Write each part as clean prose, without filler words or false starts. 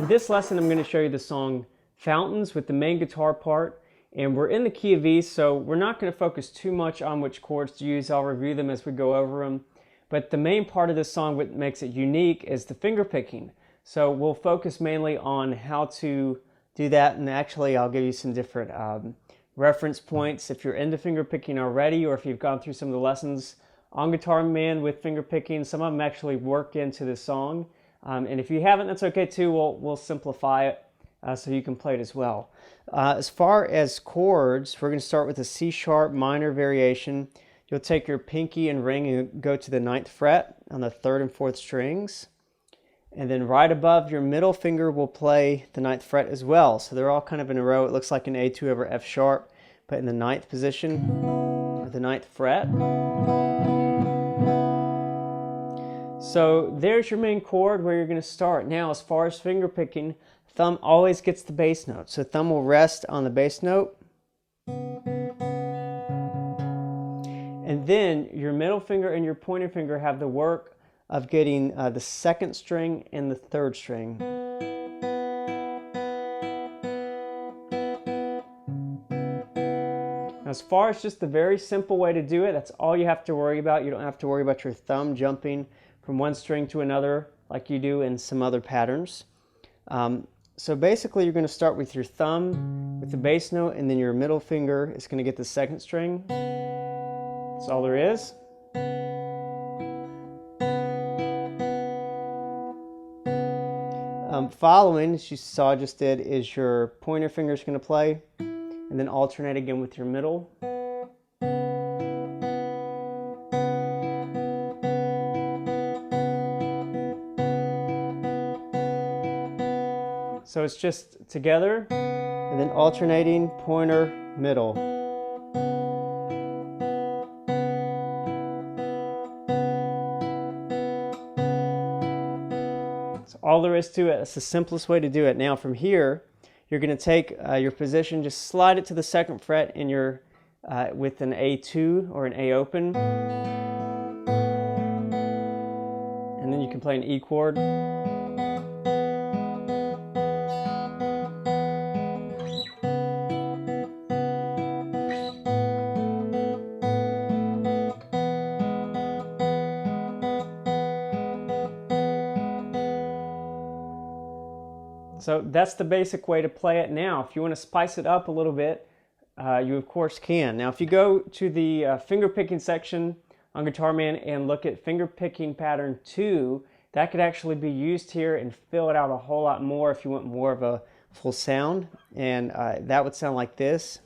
this lesson I'm going to show you the song Fountains with the main guitar part, and we're in the key of E, so we're not going to focus too much on which chords to use. I'll review them as we go over them. But the main part of this song, what makes it unique, is the finger picking. So we'll focus mainly on how to do that, and actually I'll give you some different reference points if you're into finger picking already, or if you've gone through some of the lessons on Guitar Man with finger picking. Some of them actually work into the song, and if you haven't, that's okay too. We'll simplify it so you can play it as well. As far as chords, we're going to start with a C sharp minor variation. You'll take your pinky and ring and go to the 9th fret on the 3rd and 4th strings. And then right above your middle finger will play the 9th fret as well. So they're all kind of in a row. It looks like an A2 over F sharp, but in the 9th position, or the 9th fret. So there's your main chord where you're going to start. Now, as far as finger picking, thumb always gets the bass note. So thumb will rest on the bass note. And then your middle finger and your pointer finger have the work of getting the 2nd string and the 3rd string. Now, as far as just the very simple way to do it, that's all you have to worry about. You don't have to worry about your thumb jumping from one string to another like you do in some other patterns. So basically you're going to start with your thumb with the bass note, and then your middle finger is going to get the 2nd string. That's all there is. Following, as you saw I just did, is your pointer finger is going to play, and then alternate again with your middle. So it's just together, and then alternating pointer, middle. All there is to it. That's the simplest way to do it. Now from here, you're going to take your position, just slide it to the 2nd fret in your with an A2 or an A open, and then you can play an E chord. So that's the basic way to play it. Now, if you want to spice it up a little bit, you of course can. Now, if you go to the finger picking section on Guitar Man and look at finger picking pattern 2, that could actually be used here and fill it out a whole lot more if you want more of a full sound. And that would sound like this.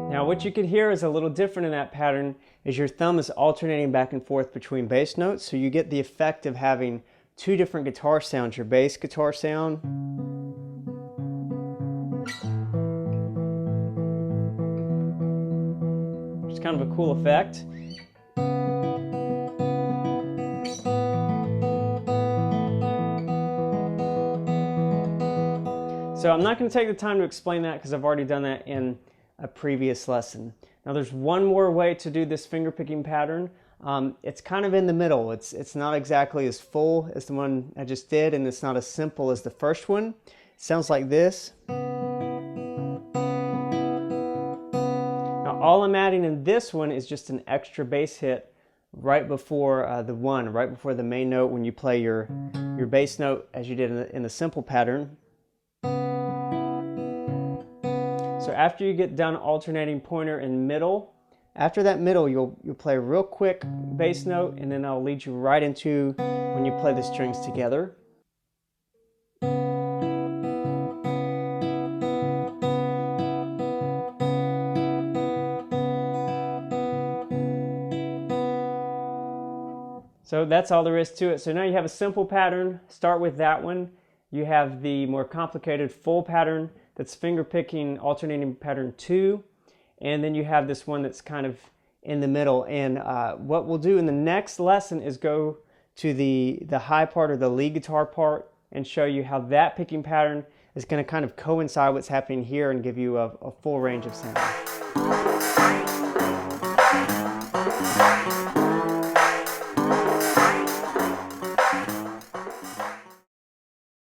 Now what you can hear is a little different in that pattern is your thumb is alternating back and forth between bass notes, so you get the effect of having two different guitar sounds, your bass guitar sound which is kind of a cool effect. So I'm not going to take the time to explain that because I've already done that in a previous lesson. Now there's one more way to do this finger picking pattern. It's kind of in the middle. It's not exactly as full as the one I just did, and it's not as simple as the first one. It sounds like this. Now all I'm adding in this one is just an extra bass hit right before right before the main note when you play your bass note as you did in the simple pattern. So after you get done alternating pointer and middle, after that middle you'll play a real quick bass note, and then I'll lead you right into when you play the strings together. So that's all there is to it. So now you have a simple pattern. Start with that one. You have the more complicated full pattern that's finger picking alternating pattern 2, and then you have this one that's kind of in the middle. And what we'll do in the next lesson is go to the high part or the lead guitar part and show you how that picking pattern is going to kind of coincide what's happening here and give you a full range of sound.